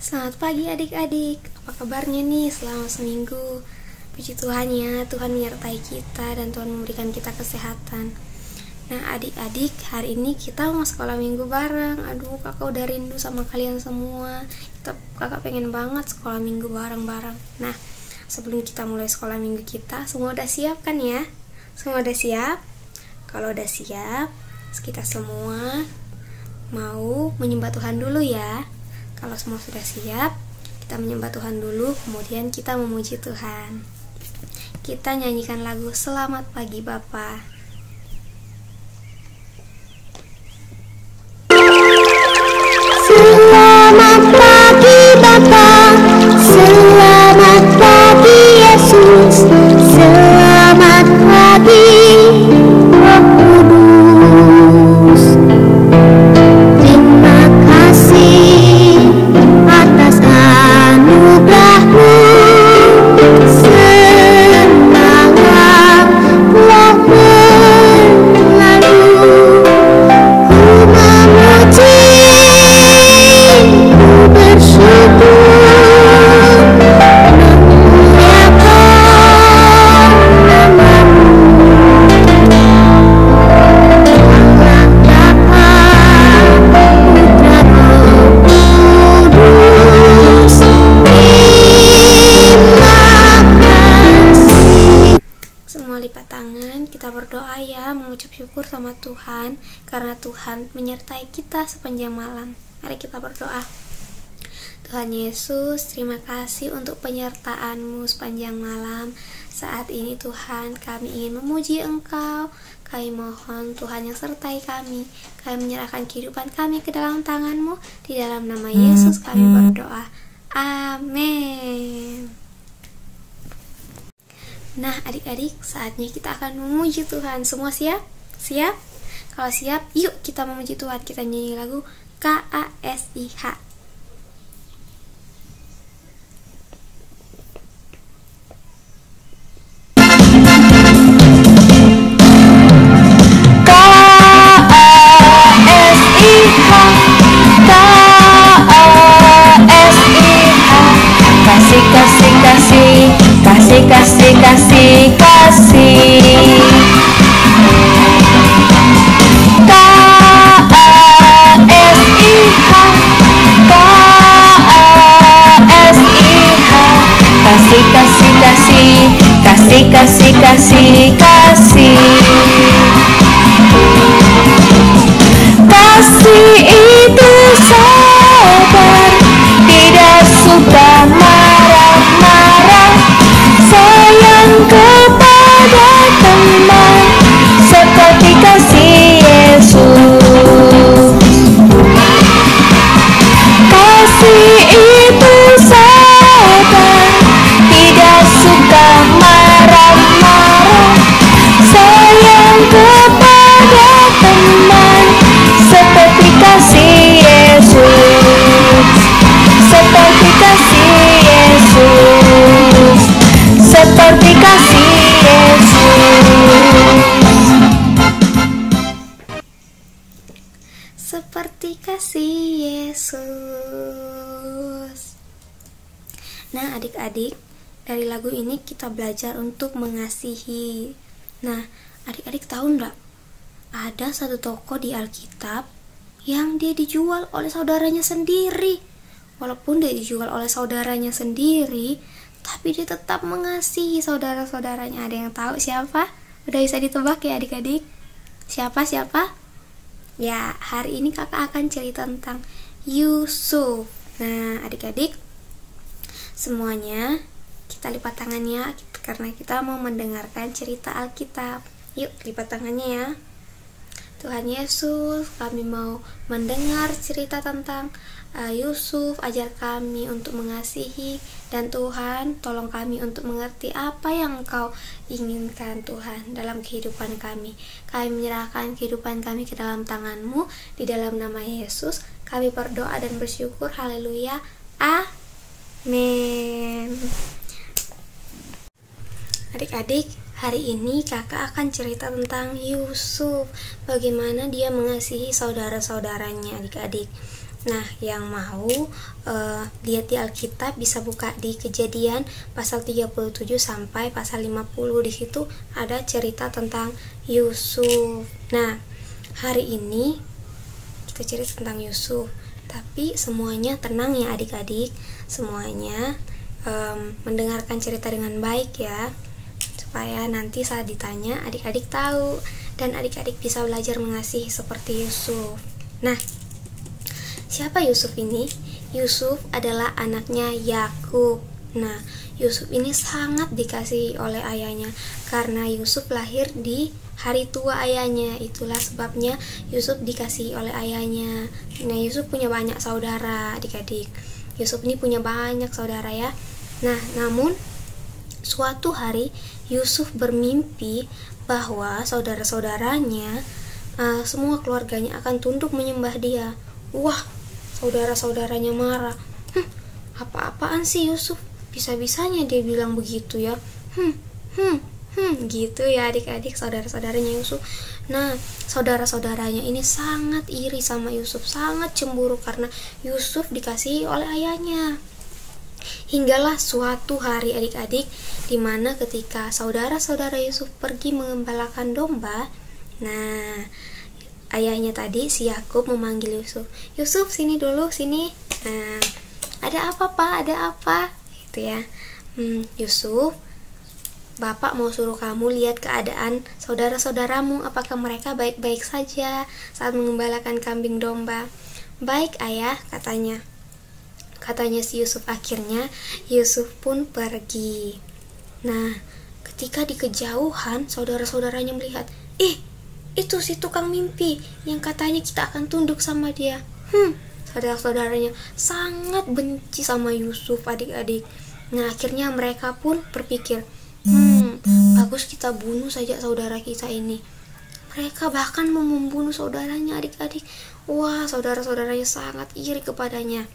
Selamat pagi adik-adik, apa kabarnya nih selama seminggu? Puji Tuhan ya, Tuhan menyertai kita dan Tuhan memberikan kita kesehatan. Nah adik-adik, hari ini kita mau sekolah minggu bareng. Aduh, kakak udah rindu sama kalian semua. Kakak pengen banget sekolah minggu bareng-bareng. Nah, sebelum kita mulai sekolah minggu kita, semua udah siap kan ya? Semua udah siap? Kalau udah siap, kita semua mau menyembah Tuhan dulu ya. Kalau semua sudah siap, kita menyembah Tuhan dulu, kemudian kita memuji Tuhan. Kita nyanyikan lagu Selamat Pagi Bapa. Selamat pagi Bapa, selamat pagi Yesus, selamat pagi Roh Kudus. Terima kasih atas anugerah-Mu, semalam telah berlalu. Ku memuji, ku bersyukur, memuliakan nama-Mu. Allah Bapa, Putra, Roh Kudus, terima kasih. Semua lipat tangan, kita berdoa ya, mengucap syukur sama Tuhan karena Tuhan menyertai kita sepanjang malam. Mari kita berdoa. Tuhan Yesus, terima kasih untuk penyertaan-Mu sepanjang malam. Saat ini Tuhan, kami ingin memuji Engkau. Kami mohon Tuhan yang sertai kami. Kami menyerahkan kehidupan kami ke dalam tangan-Mu. Di dalam nama Yesus kami berdoa. Amin. Nah adik-adik, saatnya kita akan memuji Tuhan. Semua siap? Siap? Kalau siap, yuk kita memuji Tuhan. Kita nyanyi lagu KASIH. Kasih, kasih, kasih, kasih, kasih, kasih, kasih. Kasih, kasih, kasih, kasih, kasih, kasih, kasih. Kasih itu sabar, tidak suka marah-marah, sayang kepada teman seperti kasih Yesus. Kasih itu sabar, tidak suka marah-marah, sayang kepada teman seperti kasih Yesus, seperti kasih Yesus, seperti kasih Yesus. Seperti kasih Yesus. Nah adik-adik, dari lagu ini kita belajar untuk mengasihi. Nah adik-adik tahu nggak? Ada satu toko di Alkitab yang dia dijual oleh saudaranya sendiri. Walaupun dia dijual oleh saudaranya sendiri, tapi dia tetap mengasihi saudara-saudaranya. Ada yang tahu siapa? Udah bisa ditebak ya adik-adik? Siapa? Ya, hari ini kakak akan cerita tentang Yusuf. Nah adik-adik, semuanya kita lipat tangannya karena kita mau mendengarkan cerita Alkitab. Yuk lipat tangannya ya. Tuhan Yesus, kami mau mendengar cerita tentang Yusuf. Ajar kami untuk mengasihi, dan Tuhan tolong kami untuk mengerti apa yang Engkau inginkan Tuhan dalam kehidupan kami. Kami menyerahkan kehidupan kami ke dalam tangan-Mu. Di dalam nama Yesus kami berdoa dan bersyukur. Haleluya. Amin. Adik-adik, hari ini kakak akan cerita tentang Yusuf. Bagaimana dia mengasihi saudara-saudaranya adik-adik. Nah, yang mau lihat di Alkitab bisa buka di Kejadian pasal 37 sampai pasal 50. Di situ ada cerita tentang Yusuf. Nah, hari ini kita cerita tentang Yusuf. Tapi semuanya tenang ya adik-adik. Semuanya mendengarkan cerita dengan baik ya. Supaya nanti saat ditanya adik-adik tahu dan adik-adik bisa belajar mengasihi seperti Yusuf. Nah, siapa Yusuf ini? Yusuf adalah anaknya Yakub. Nah, Yusuf ini sangat dikasihi oleh ayahnya karena Yusuf lahir di hari tua ayahnya. Itulah sebabnya Yusuf dikasihi oleh ayahnya. Nah, Yusuf punya banyak saudara, adik-adik. Yusuf ini punya banyak saudara ya. Nah, namun suatu hari Yusuf bermimpi bahwa saudara-saudaranya, semua keluarganya akan tunduk menyembah dia. Wah, saudara-saudaranya marah. Apa-apaan sih Yusuf? Bisa-bisanya dia bilang begitu ya. Gitu ya adik-adik, saudara-saudaranya Yusuf. Nah, saudara-saudaranya ini sangat iri sama Yusuf, sangat cemburu karena Yusuf dikasihi oleh ayahnya. Hinggalah suatu hari adik-adik, dimana ketika saudara-saudara Yusuf pergi mengembalakan domba, nah ayahnya tadi si Yakub memanggil Yusuf. Yusuf, sini dulu, sini. Nah, ada apa Pak? Ada apa? Gitu ya. Yusuf, Bapak mau suruh kamu lihat keadaan saudara-saudaramu, apakah mereka baik-baik saja saat mengembalakan kambing domba. Baik ayah, katanya si Yusuf. Akhirnya Yusuf pun pergi. Nah, ketika di kejauhan saudara-saudaranya melihat, itu si tukang mimpi yang katanya kita akan tunduk sama dia. Saudara-saudaranya sangat benci sama Yusuf adik-adik. Nah, akhirnya mereka pun berpikir, bagus kita bunuh saja saudara kita ini. Mereka bahkan mau membunuh saudaranya adik-adik. Wah, saudara-saudaranya sangat iri kepadanya.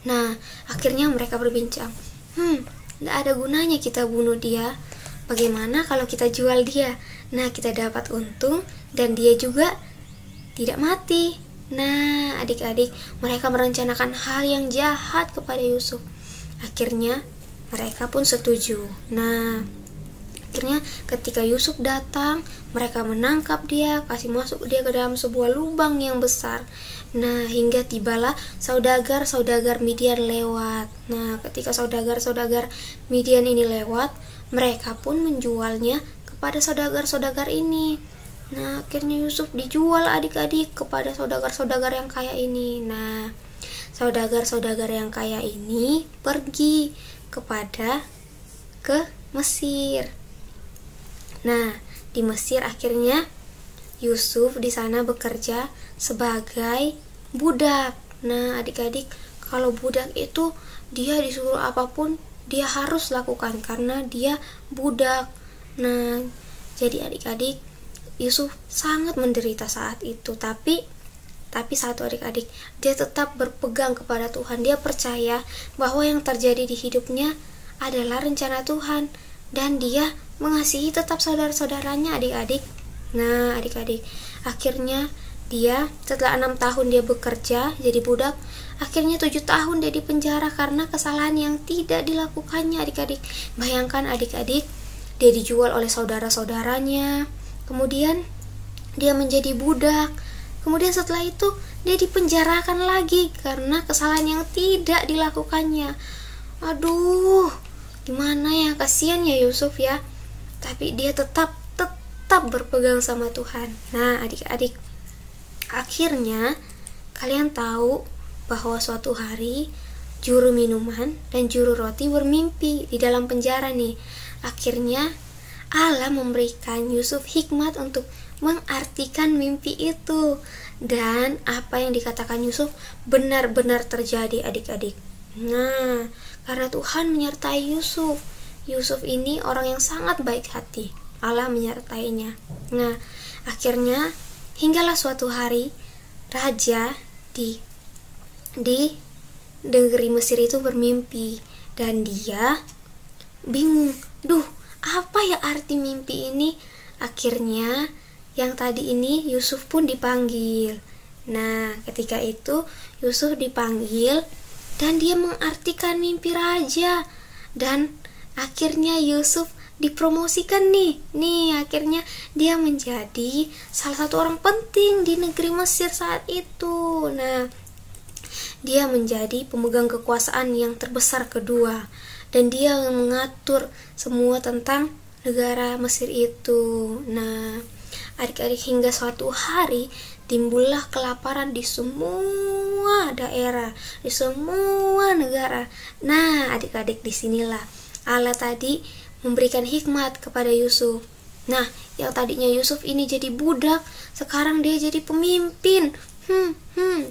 Nah, akhirnya mereka berbincang, gak ada gunanya kita bunuh dia. Bagaimana kalau kita jual dia? Nah, kita dapat untung dan dia juga tidak mati. Nah, adik-adik, mereka merencanakan hal yang jahat kepada Yusuf. Akhirnya mereka pun setuju. Nah, akhirnya ketika Yusuf datang, mereka menangkap dia, kasih masuk dia ke dalam sebuah lubang yang besar. Nah, hingga tibalah saudagar-saudagar Midian lewat. Nah, ketika saudagar-saudagar Midian ini lewat, mereka pun menjualnya kepada saudagar-saudagar ini. Nah, akhirnya Yusuf dijual adik-adik kepada saudagar-saudagar yang kaya ini. Nah, saudagar-saudagar yang kaya ini pergi ke Mesir. Nah, di Mesir akhirnya Yusuf di sana bekerja sebagai budak. Nah, adik-adik, kalau budak itu dia disuruh apapun dia harus lakukan karena dia budak. Nah, jadi adik-adik, Yusuf sangat menderita saat itu, tapi satu adik-adik, dia tetap berpegang kepada Tuhan. Dia percaya bahwa yang terjadi di hidupnya adalah rencana Tuhan dan dia mengasihi tetap saudara-saudaranya adik-adik. Nah, adik-adik, akhirnya dia setelah 6 tahun dia bekerja jadi budak, akhirnya 7 tahun dia dipenjara karena kesalahan yang tidak dilakukannya adik-adik. Bayangkan adik-adik, dia dijual oleh saudara-saudaranya, kemudian dia menjadi budak, kemudian setelah itu dia dipenjarakan lagi karena kesalahan yang tidak dilakukannya. Aduh, gimana ya, kasihan ya Yusuf ya. Tapi dia tetap berpegang sama Tuhan. Nah, adik-adik, akhirnya kalian tahu bahwa suatu hari juru minuman dan juru roti bermimpi di dalam penjara nih. Akhirnya Allah memberikan Yusuf hikmat untuk mengartikan mimpi itu, dan apa yang dikatakan Yusuf benar-benar terjadi adik-adik. Nah, karena Tuhan menyertai Yusuf. Yusuf ini orang yang sangat baik hati. Allah menyertainya. Nah, akhirnya hinggalah suatu hari raja di negeri Mesir itu bermimpi dan dia bingung. Apa ya arti mimpi ini? Akhirnya yang tadi ini Yusuf pun dipanggil. Nah, ketika itu Yusuf dipanggil dan dia mengartikan mimpi raja. Dan akhirnya Yusuf dipromosikan nih. Akhirnya dia menjadi salah satu orang penting di negeri Mesir saat itu. Nah, dia menjadi pemegang kekuasaan yang terbesar kedua. Dan dia mengatur semua tentang negara Mesir itu. Nah, adik-adik, hingga suatu hari timbullah kelaparan di semua daerah, di semua negara. Nah, adik-adik, disinilah Allah tadi memberikan hikmat kepada Yusuf. Nah, yang tadinya Yusuf ini jadi budak, sekarang dia jadi pemimpin.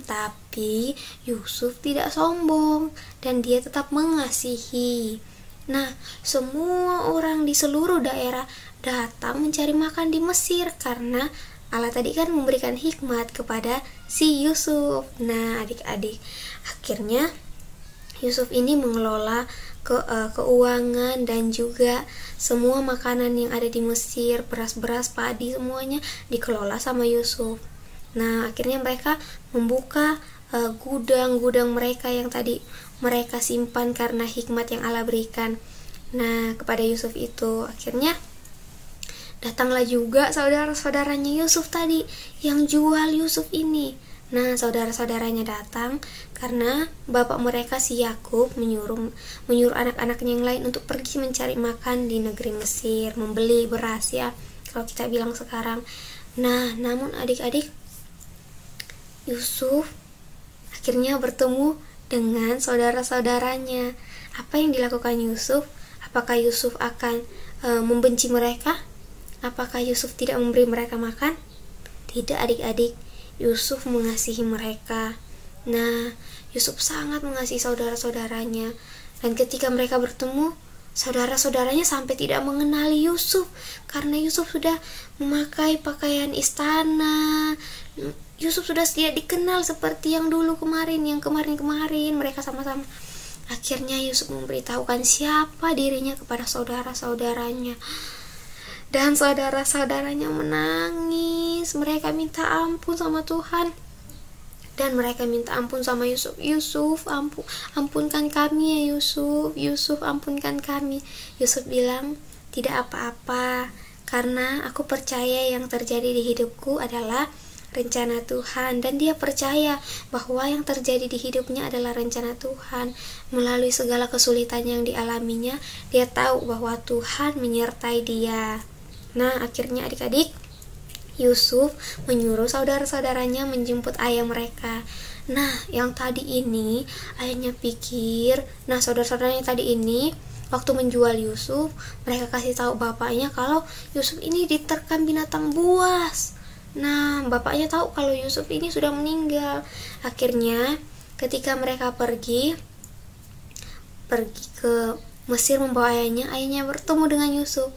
Tapi Yusuf tidak sombong dan dia tetap mengasihi. Nah, semua orang di seluruh daerah datang mencari makan di Mesir karena Allah tadi kan memberikan hikmat kepada si Yusuf. Nah, adik-adik, akhirnya Yusuf ini mengelola keuangan dan juga semua makanan yang ada di Mesir, beras-beras, padi, semuanya dikelola sama Yusuf. Nah, akhirnya mereka membuka gudang-gudang mereka yang tadi mereka simpan karena hikmat yang Allah berikan. Nah, kepada Yusuf itu akhirnya datanglah juga saudara-saudaranya Yusuf tadi yang jual Yusuf ini. Nah, saudara-saudaranya datang karena bapak mereka si Yakub menyuruh anak-anaknya yang lain untuk pergi mencari makan di negeri Mesir, membeli beras ya, kalau kita bilang sekarang. Nah, namun adik-adik, Yusuf akhirnya bertemu dengan saudara-saudaranya. Apa yang dilakukan Yusuf? Apakah Yusuf akan membenci mereka? Apakah Yusuf tidak memberi mereka makan? Tidak, adik-adik. Yusuf mengasihi mereka. Nah, Yusuf sangat mengasihi saudara-saudaranya. Dan ketika mereka bertemu, saudara-saudaranya sampai tidak mengenali Yusuf karena Yusuf sudah memakai pakaian istana. Yusuf sudah tidak dikenal seperti yang dulu kemarin mereka sama-sama. Akhirnya Yusuf memberitahukan siapa dirinya kepada saudara-saudaranya. Dan saudara-saudaranya menangis. Mereka minta ampun sama Tuhan. Dan mereka minta ampun sama Yusuf. Yusuf, ampunkan kami ya Yusuf. Yusuf, ampunkan kami. Yusuf bilang, tidak apa-apa, karena aku percaya yang terjadi di hidupku adalah rencana Tuhan. Dan dia percaya bahwa yang terjadi di hidupnya adalah rencana Tuhan. Melalui segala kesulitan yang dialaminya, dia tahu bahwa Tuhan menyertai dia. Nah, akhirnya adik-adik, Yusuf menyuruh saudara-saudaranya menjemput ayah mereka. Nah, yang tadi ini ayahnya pikir, nah saudara-saudaranya tadi ini waktu menjual Yusuf, mereka kasih tahu bapaknya kalau Yusuf ini diterkam binatang buas. Nah, bapaknya tahu kalau Yusuf ini sudah meninggal. Akhirnya ketika mereka pergi ke Mesir membawa ayahnya bertemu dengan Yusuf.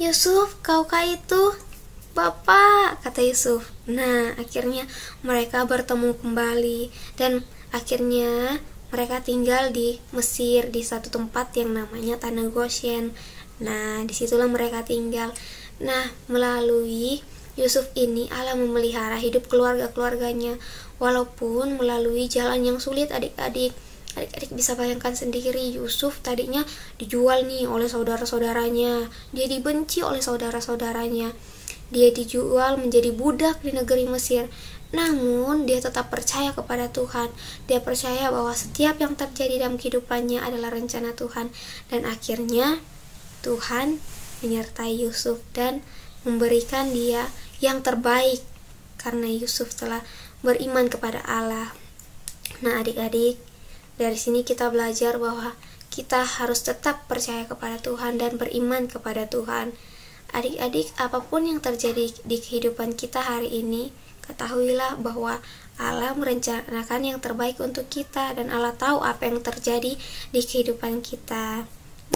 Yusuf, kaukah itu? Bapak, kata Yusuf. Nah, akhirnya mereka bertemu kembali dan akhirnya mereka tinggal di Mesir di satu tempat yang namanya Tanah Goshen. Nah, disitulah mereka tinggal. Nah, melalui Yusuf ini Allah memelihara hidup keluarga-keluarganya walaupun melalui jalan yang sulit. Adik-adik bisa bayangkan sendiri, Yusuf tadinya dijual nih oleh saudara-saudaranya, dia dibenci oleh saudara-saudaranya, dia dijual menjadi budak di negeri Mesir. Namun dia tetap percaya kepada Tuhan. Dia percaya bahwa setiap yang terjadi dalam kehidupannya adalah rencana Tuhan. Dan akhirnya Tuhan menyertai Yusuf dan memberikan dia yang terbaik karena Yusuf telah beriman kepada Allah. Nah, adik-adik, dari sini kita belajar bahwa kita harus tetap percaya kepada Tuhan dan beriman kepada Tuhan. Adik-adik, apapun yang terjadi di kehidupan kita hari ini, ketahuilah bahwa Allah merencanakan yang terbaik untuk kita dan Allah tahu apa yang terjadi di kehidupan kita.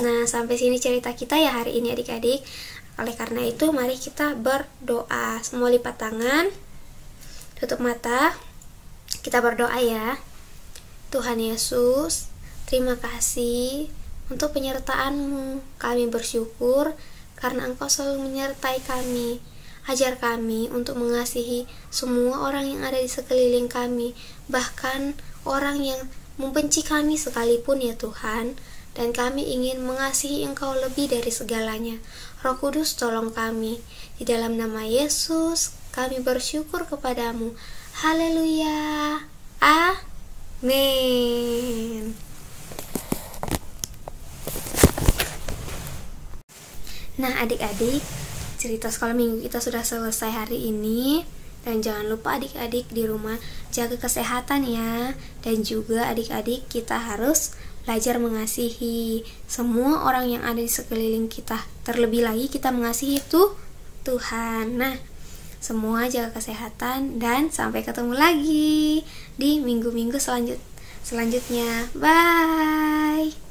Nah, sampai sini cerita kita ya hari ini adik-adik. Oleh karena itu, mari kita berdoa. Semua lipat tangan, tutup mata, kita berdoa ya. Tuhan Yesus, terima kasih untuk penyertaan-Mu. Kami bersyukur karena Engkau selalu menyertai kami. Ajar kami untuk mengasihi semua orang yang ada di sekeliling kami, bahkan orang yang membenci kami sekalipun ya Tuhan. Dan kami ingin mengasihi Engkau lebih dari segalanya. Roh Kudus tolong kami. Di dalam nama Yesus kami bersyukur kepadamu. Haleluya. Amin. Nah adik-adik, cerita sekolah minggu kita sudah selesai hari ini. Dan jangan lupa adik-adik di rumah jaga kesehatan ya. Dan juga adik-adik kita harus belajar mengasihi semua orang yang ada di sekeliling kita. Terlebih lagi kita mengasihi Tuhan. Nah, semua jaga kesehatan dan sampai ketemu lagi di minggu-minggu selanjutnya. Bye.